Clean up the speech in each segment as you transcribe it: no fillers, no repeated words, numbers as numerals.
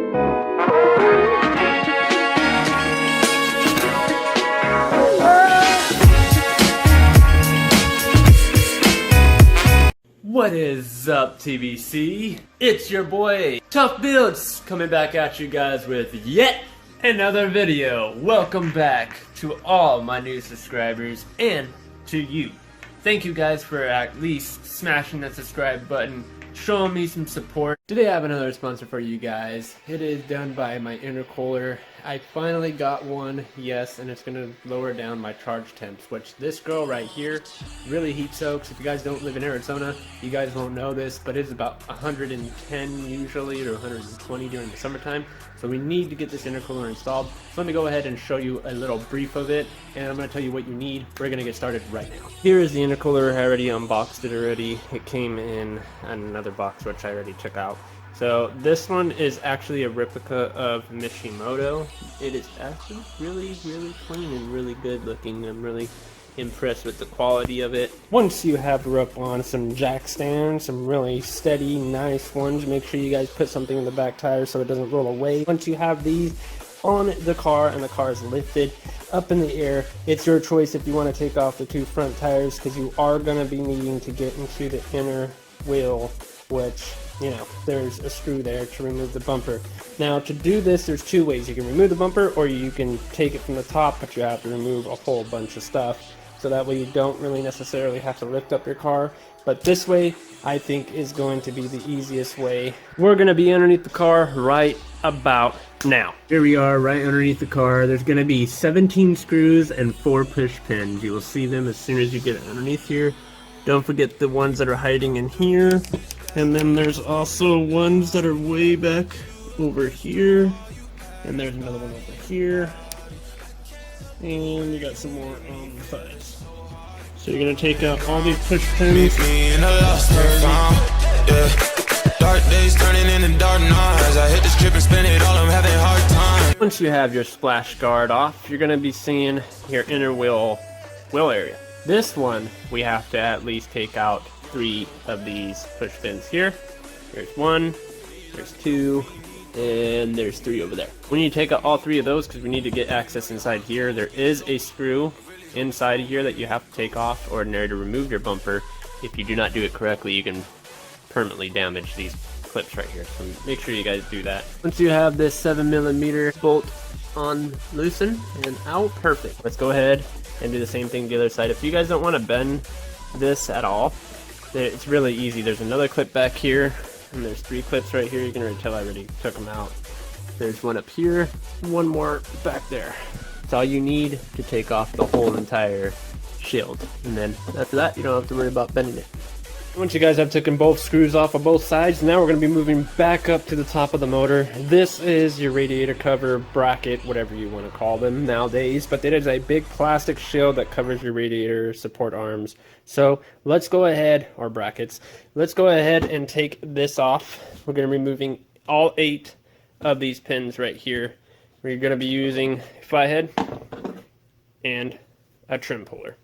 What is up, TBC? It's your boy Tough Builds coming back at you guys with yet another video. Welcome back to all my new subscribers and to you. Thank you guys for at least smashing that subscribe button, showing me some support. Today I have another sponsor for you guys. It is done by my Intercooler. I finally got one, yes, and it's going to lower down my charge temps, which this girl right here really heat soaks. If you guys don't live in Arizona, you guys won't know this, but it's about 110 usually, or 120 during the summertime. So we need to get this intercooler installed. So let me go ahead and show you a little brief of it, and I'm going to tell you what you need. We're going to get started right now. Here is the intercooler. I already unboxed it already. It came in another box, which I already took out. So this one is actually a replica of Mishimoto. It is actually really clean and really good looking. I'm really impressed with the quality of it. Once you have her up on some jack stands, some really steady, nice ones, make sure you guys put something in the back tire so it doesn't roll away. Once you have these on the car and the car is lifted up in the air, it's your choice if you want to take off the two front tires, because you are going to be needing to get into the inner wheel, which, you know, there's a screw there to remove the bumper. Now, to do this, there's two ways. You can remove the bumper, or you can take it from the top, but you have to remove a whole bunch of stuff. So that way you don't really necessarily have to lift up your car. But this way, I think, is going to be the easiest way. We're going to be underneath the car right about now. Here we are right underneath the car. There's going to be 17 screws and 4 push pins. You will see them as soon as you get underneath here. Don't forget the ones that are hiding in here. And then there's also ones that are way back over here. And there's another one over here. And you got some more on the sides. So you're going to take out all these push pins. Dark days turning into dark nights. I hit this trip and spin it all, I'm having a hard time. Once you have your splash guard off, you're going to be seeing your inner wheel area. This one, we have to at least take out 3 of these push pins here. There's 1, there's 2, and there's 3 over there. We need to take out all 3 of those because we need to get access inside here. There is a screw inside here that you have to take off ordinary to remove your bumper. If you do not do it correctly, you can permanently damage these clips right here. So make sure you guys do that. Once you have this 7mm bolt on loosen and out, perfect. Let's go ahead and do the same thing to the other side. If you guys don't want to bend this at all, it's really easy. There's another clip back here, and there's 3 clips right here. You can already tell I already took them out. There's one up here, one more back there. That's all you need to take off the whole entire shield. And then after that, you don't have to worry about bending it. Once you guys have taken both screws off of both sides, now we're going to be moving back up to the top of the motor. This is your radiator cover, bracket, whatever you want to call them nowadays, but it is a big plastic shield that covers your radiator support arms. So let's go ahead, or brackets, let's go ahead and take this off. We're going to be removing all 8 of these pins right here. We're going to be using a flathead and a trim puller.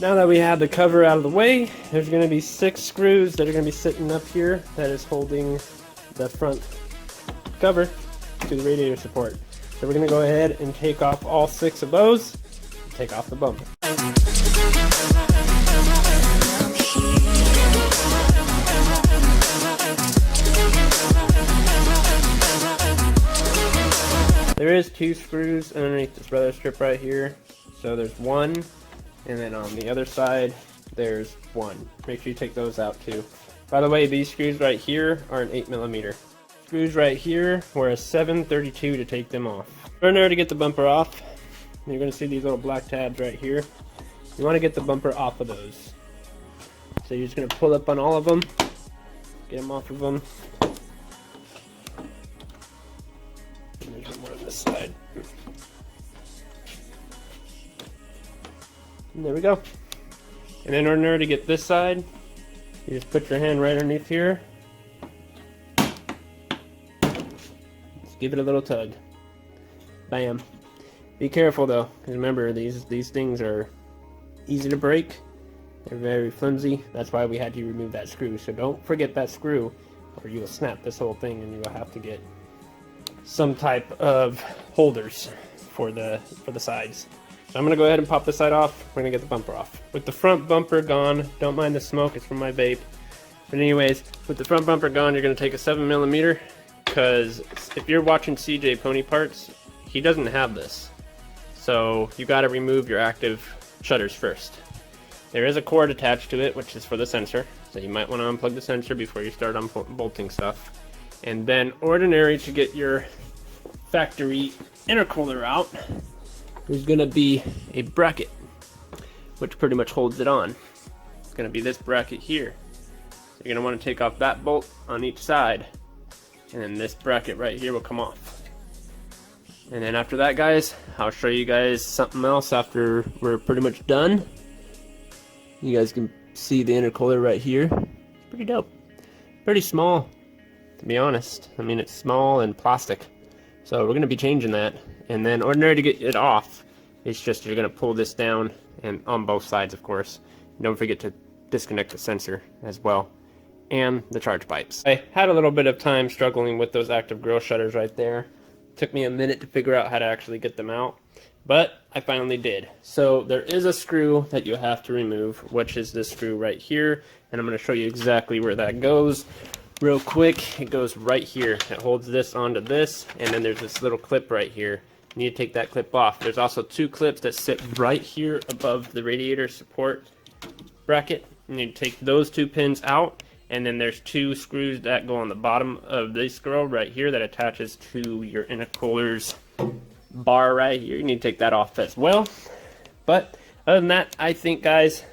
Now that we have the cover out of the way, there's going to be 6 screws that are going to be sitting up here that is holding the front cover to the radiator support. So we're going to go ahead and take off all 6 of those, take off the bumper. there is 2 screws underneath this rubber strip right here. So there's 1, and then on the other side there's 1. Make sure you take those out too. By the way, these screws right here are an 8mm. Screws right here were a 7/32 to take them off. In order to get the bumper off, you're going to see these little black tabs right here. You want to get the bumper off of those. So you're just going to pull up on all of them, get them off of them. And there's one more on this side. And there we go. And then in order to get this side, you just put your hand right underneath here. Just give it a little tug. Bam. Be careful though, because remember these things are easy to break. They're very flimsy. That's why we had to remove that screw. So don't forget that screw, or you will snap this whole thing, and you will have to get some type of holders for the sides. So I'm gonna go ahead and pop this side off. We're gonna get the bumper off. With the front bumper gone, don't mind the smoke, it's from my vape. But anyways, with the front bumper gone, you're gonna take a 7mm, because if you're watching CJ Pony Parts, he doesn't have this. So you gotta remove your active shutters first. There is a cord attached to it, which is for the sensor. So you might wanna unplug the sensor before you start bolting stuff. And then ordinary to get your factory intercooler out, there's gonna be a bracket which pretty much holds it on. It's gonna be this bracket here. So you're gonna want to take off that bolt on each side, and then this bracket right here will come off. And then after that, guys, I'll show you guys something else after we're pretty much done. You guys can see the intercooler right here. It's pretty dope. Pretty small, to be honest. I mean, it's small and plastic. So we're gonna be changing that. And then ordinary to get it off, it's just you're gonna pull this down, and on both sides, of course. Don't forget to disconnect the sensor as well, and the charge pipes. I had a little bit of time struggling with those active grille shutters right there. Took me a minute to figure out how to actually get them out, but I finally did. So there is a screw that you have to remove, which is this screw right here, and I'm gonna show you exactly where that goes. Real quick, it goes right here. It holds this onto this, and then there's this little clip right here. You need to take that clip off. There's also 2 clips that sit right here above the radiator support bracket. You need to take those 2 pins out, and then there's 2 screws that go on the bottom of this screw right here that attaches to your intercooler's bar right here. You need to take that off as well. But other than that, I think, guys,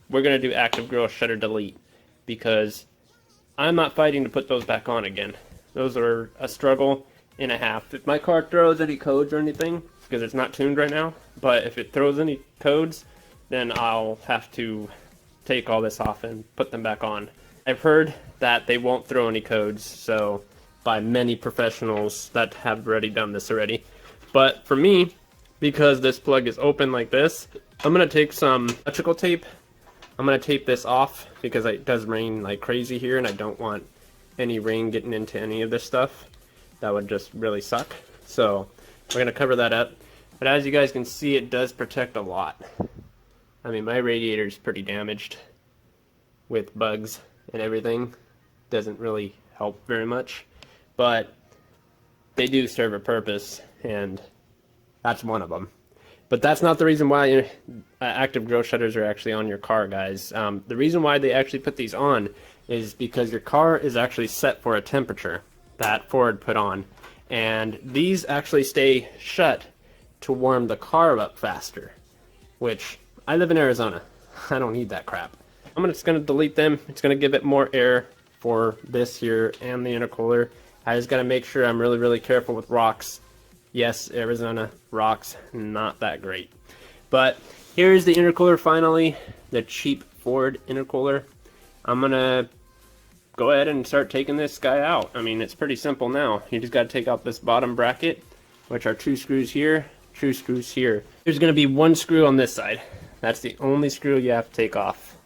we're going to do active grille shutter delete, because I'm not fighting to put those back on again. Those are a struggle and a half. If my car throws any codes or anything, because it's not tuned right now, but if it throws any codes, then I'll have to take all this off and put them back on. I've heard that they won't throw any codes, so by many professionals that have already done this already. But for me, because this plug is open like this, I'm gonna take some electrical tape. I'm gonna tape this off because it does rain like crazy here, and I don't want any rain getting into any of this stuff. That would just really suck. So we're gonna cover that up. But as you guys can see, it does protect a lot. I mean, my radiator is pretty damaged with bugs and everything. Doesn't really help very much, but they do serve a purpose, and that's one of them. But that's not the reason why active grille shutters are actually on your car, guys. The reason why they actually put these on is because your car is actually set for a temperature that Ford put on, and these actually stay shut to warm the car up faster, which I live in Arizona. I don't need that crap. I'm just going to delete them. It's going to give it more air for this here and the intercooler. I just got to make sure I'm really careful with rocks. Yes, Arizona rocks, not that great. But here's the intercooler finally, the cheap Ford intercooler. I'm going to go ahead and start taking this guy out. I mean, it's pretty simple now. You just got to take out this bottom bracket, which are 2 screws here, 2 screws here. There's going to be 1 screw on this side. That's the only screw you have to take off.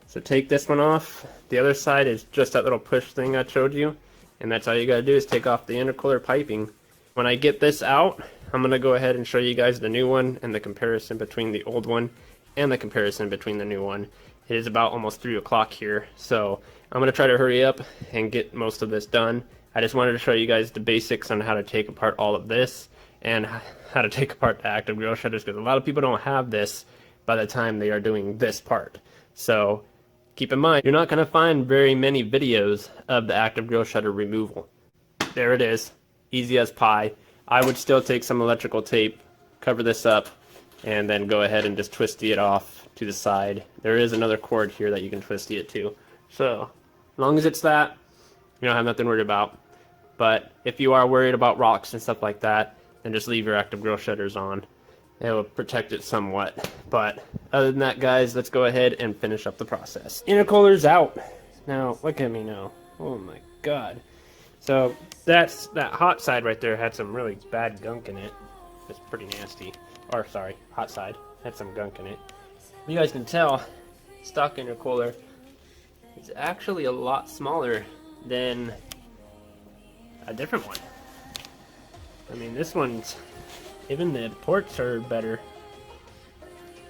So take this one off. The other side is just that little push thing I showed you, and that's all you got to do is take off the intercooler piping. When I get this out, I'm going to go ahead and show you guys the new one and the comparison between the old one and the comparison between the new one. It is about almost 3 o'clock here, so I'm going to try to hurry up and get most of this done. I just wanted to show you guys the basics on how to take apart all of this, and how to take apart the active grill shutters, because a lot of people don't have this by the time they are doing this part. So keep in mind, you're not going to find very many videos of the active grill shutter removal. There it is, easy as pie. I would still take some electrical tape, cover this up, and then go ahead and just twisty it off to the side. There is another cord here that you can twisty it to. So as long as it's that, you don't have nothing to worry about. But if you are worried about rocks and stuff like that, then just leave your active grill shutters on. It will protect it somewhat. But other than that, guys, let's go ahead and finish up the process. Intercooler's out. Now, look at me now. Oh my god. So that hot side right there had some really bad gunk in it. It's pretty nasty. Or sorry, hot side had some gunk in it. You guys can tell, stock intercooler is actually a lot smaller than a different one. I mean, this one's, even the ports are better.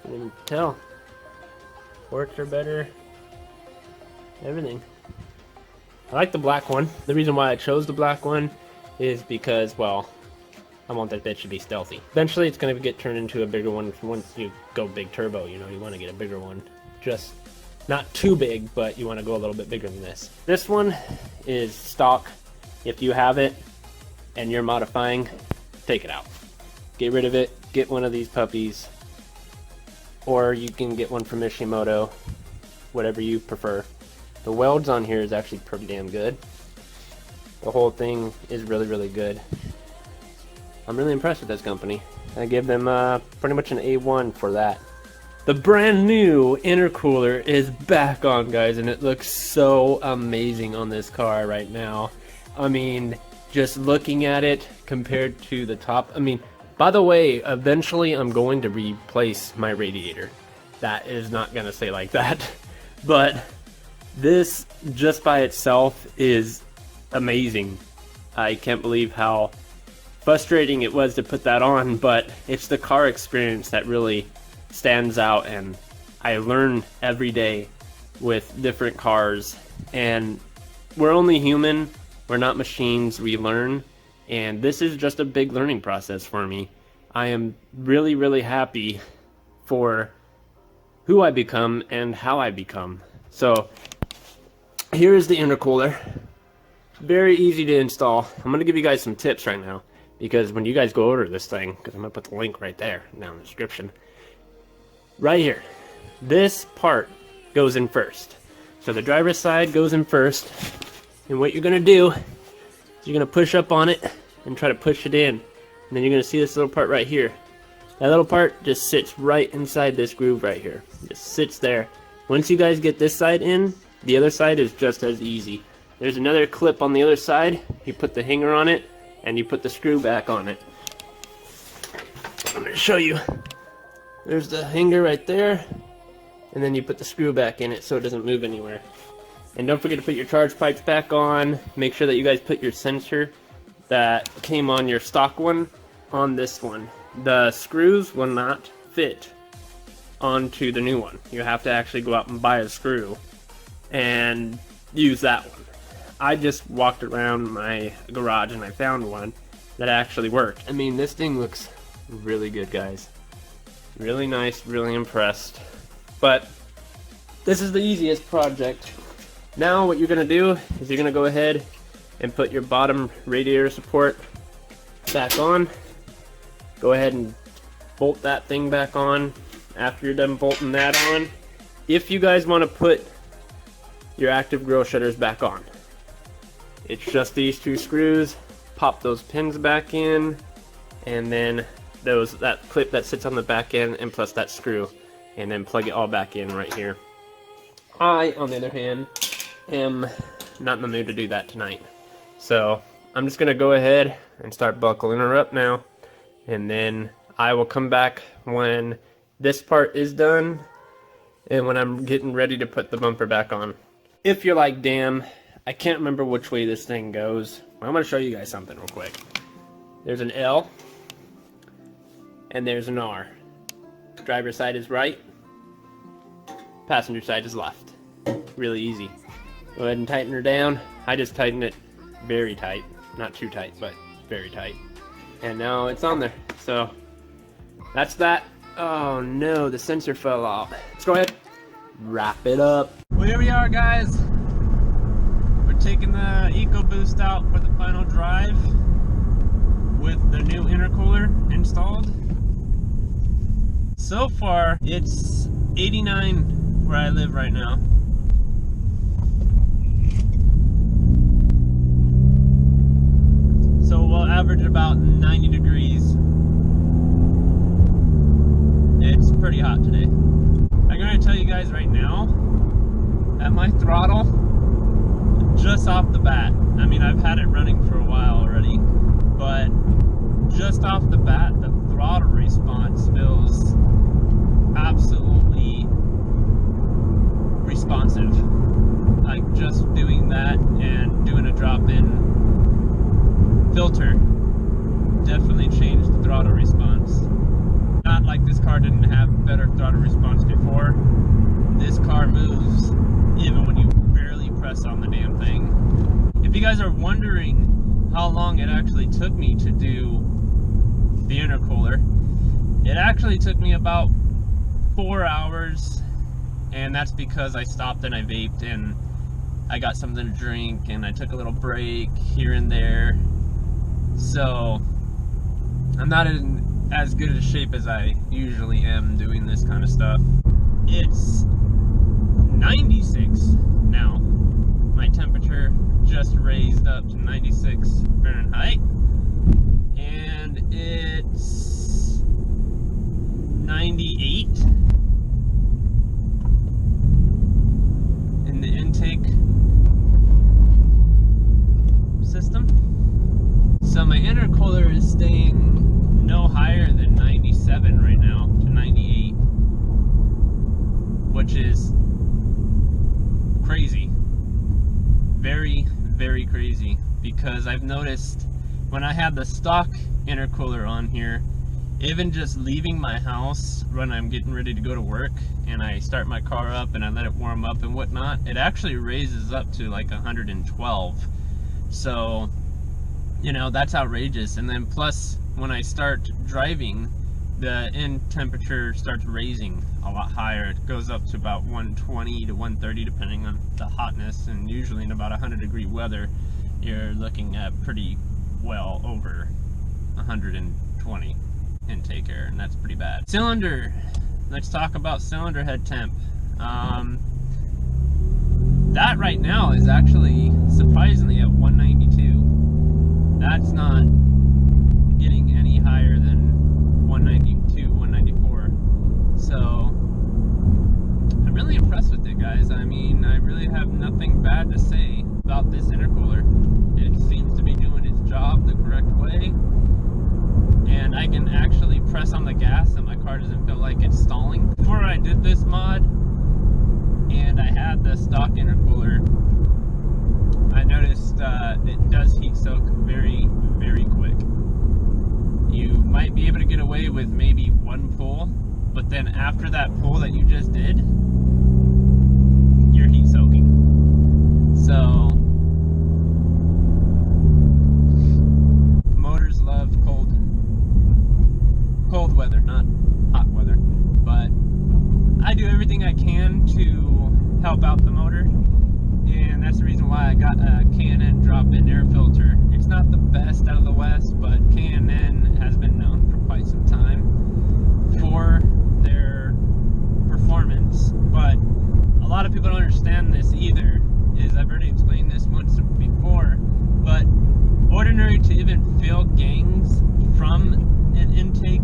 You can tell. Ports are better. Everything. I like the black one. The reason why I chose the black one is because, well, I want that bitch to be stealthy. Eventually it's going to get turned into a bigger one once you go big turbo, you know, you want to get a bigger one. Just not too big, but you want to go a little bit bigger than this. This one is stock. If you have it and you're modifying, take it out. Get rid of it, get one of these puppies, or you can get one from Mishimoto, whatever you prefer. The welds on here is actually pretty damn good. The whole thing is really, really good. I'm really impressed with this company. I give them pretty much an A1 for that. The brand new intercooler is back on, guys, and it looks so amazing on this car right now. I mean, just looking at it compared to the top. I mean, by the way, eventually I'm going to replace my radiator. That is not going to say like that. But this just by itself is amazing. I can't believe how frustrating it was to put that on, but it's the car experience that really stands out, and I learn every day with different cars, and we're only human, we're not machines, we learn, and this is just a big learning process for me. I am really, really happy for who I become and how I become. So here's the intercooler. Very easy to install. I'm going to give you guys some tips right now, because when you guys go order this thing, because I'm going to put the link right there down in the description, right here, this part goes in first. So the driver's side goes in first, and what you're going to do is you're going to push up on it and try to push it in, and then you're going to see this little part right here. That little part just sits right inside this groove right here. It just sits there. Once you guys get this side in, the other side is just as easy. There's another clip on the other side. You put the hanger on it, and you put the screw back on it. I'm going to show you. There's the hanger right there, and then you put the screw back in it so it doesn't move anywhere. And don't forget to put your charge pipes back on. Make sure that you guys put your sensor that came on your stock one on this one. The screws will not fit onto the new one. You have to actually go out and buy a screw and use that one. I just walked around my garage and I found one that actually worked. I mean, this thing looks really good, guys. Really nice, really impressed. But this is the easiest project. Now what you're gonna do is you're gonna go ahead and put your bottom radiator support back on. Go ahead and bolt that thing back on after you're done bolting that on. If you guys want to put your active grill shutters back on, it's just these two screws. Pop those pins back in, and then that clip that sits on the back end, and plus that screw, and then plug it all back in right here. I, on the other hand, am not in the mood to do that tonight. So I'm just gonna go ahead and start buckling her up now, and then I will come back when this part is done and when I'm getting ready to put the bumper back on. If you're like, damn, I can't remember which way this thing goes, I'm gonna show you guys something real quick. There's an L and there's an R. Driver's side is right, passenger side is left. Really easy. Go ahead and tighten her down. I just tighten it very tight. Not too tight, but very tight. and now it's on there. So that's that. Oh no, the sensor fell off. Let's go ahead, wrap it up. Well, here we are, guys. We're taking the Ecoboost out for the final drive with the new intercooler installed. So far, it's 89 where I live right now. So we'll average about 90 degrees. It's pretty hot today. I'm going to tell you guys right now, at my throttle, just off the bat, I mean, I've had it running for a while already, but just off the bat, the throttle response feels absolutely responsive. Like just doing that and doing a drop-in filter definitely changed the throttle response. Not like this car didn't have better throttle response before. This car moves even when you barely press on the damn thing. If you guys are wondering how long it actually took me to do the intercooler, it actually took me about 4 hours, and that's because I stopped and I vaped and I got something to drink and I took a little break here and there. So I'm not in as good a shape as I usually am doing this kind of stuff. It's 96 now. My temperature just raised up to 96 Fahrenheit, and it's 98 in the intake system. So my intercooler is staying no higher than 97 right now to 98, which is crazy. Very, very crazy, because I've noticed when I have the stock intercooler on here, even just leaving my house when I'm getting ready to go to work and I start my car up and I let it warm up and whatnot, it actually raises up to like 112. So, you know, that's outrageous. And then plus, when I start driving, the end temperature starts raising a lot higher. It goes up to about 120 to 130 depending on the hotness, and usually in about 100-degree weather you're looking at pretty well over 120 intake air, and that's pretty bad. Cylinder, let's talk about cylinder head temp. That right now is actually surprisingly at 192. That's not getting any higher than 192, 194. So I'm really impressed with it, guys. I mean, I really have nothing bad to say about this intercooler. It seems to be doing its job the correct way, and I can actually press on the gas and my car doesn't feel like it's stalling. Before I did this mod and I had the stock intercooler, I noticed it does heat soak very, very quick. You might be able to get away with maybe one pull, but then after that pull that you just did, you're heat soaking. So motors love cold weather, not hot weather. But I do everything I can to help out the motor, and that's the reason why I got a K&N drop-in air filter. It's not the best out of the West, but K&N has been known for quite some time for their performance. But a lot of people don't understand this either, is I've already explained this once before, but ordinary to even fill gangs from an intake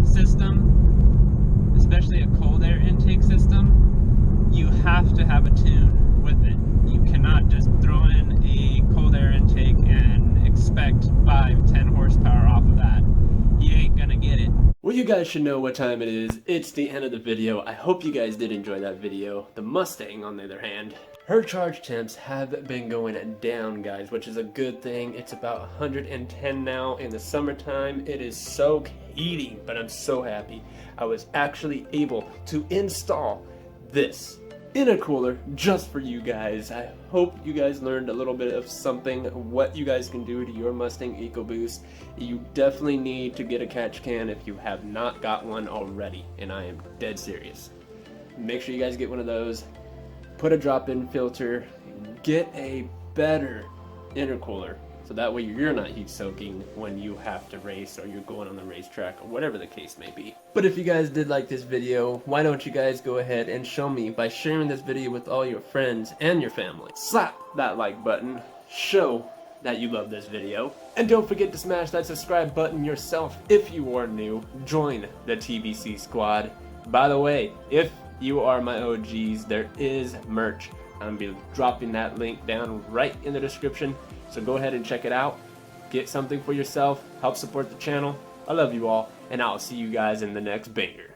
system, especially a cold air intake system, you have to have a tune with it. You cannot just throw in a cold air intake and expect 5-10 horsepower off of that. You ain't gonna get it. Well, you guys should know what time it is. It's the end of the video. I hope you guys did enjoy that video. The Mustang, on the other hand, her charge temps have been going down, guys, which is a good thing. It's about 110 now in the summertime. It is so heating, but I'm so happy I was actually able to install this intercooler just for you guys. I hope you guys learned a little bit of something, what you guys can do to your Mustang Ecoboost. You definitely need to get a catch can if you have not got one already, and I am dead serious. Make sure you guys get one of those, put a drop-in filter, get a better intercooler, so that way you're not heat soaking when you have to race or you're going on the racetrack or whatever the case may be. But if you guys did like this video, why don't you guys go ahead and show me by sharing this video with all your friends and your family. Slap that like button, show that you love this video, and don't forget to smash that subscribe button yourself if you are new. Join the TBC squad. By the way, if you are my OGs, there is merch. I'm going to be dropping that link down right in the description. So go ahead and check it out. Get something for yourself. Help support the channel. I love you all. And I'll see you guys in the next banger.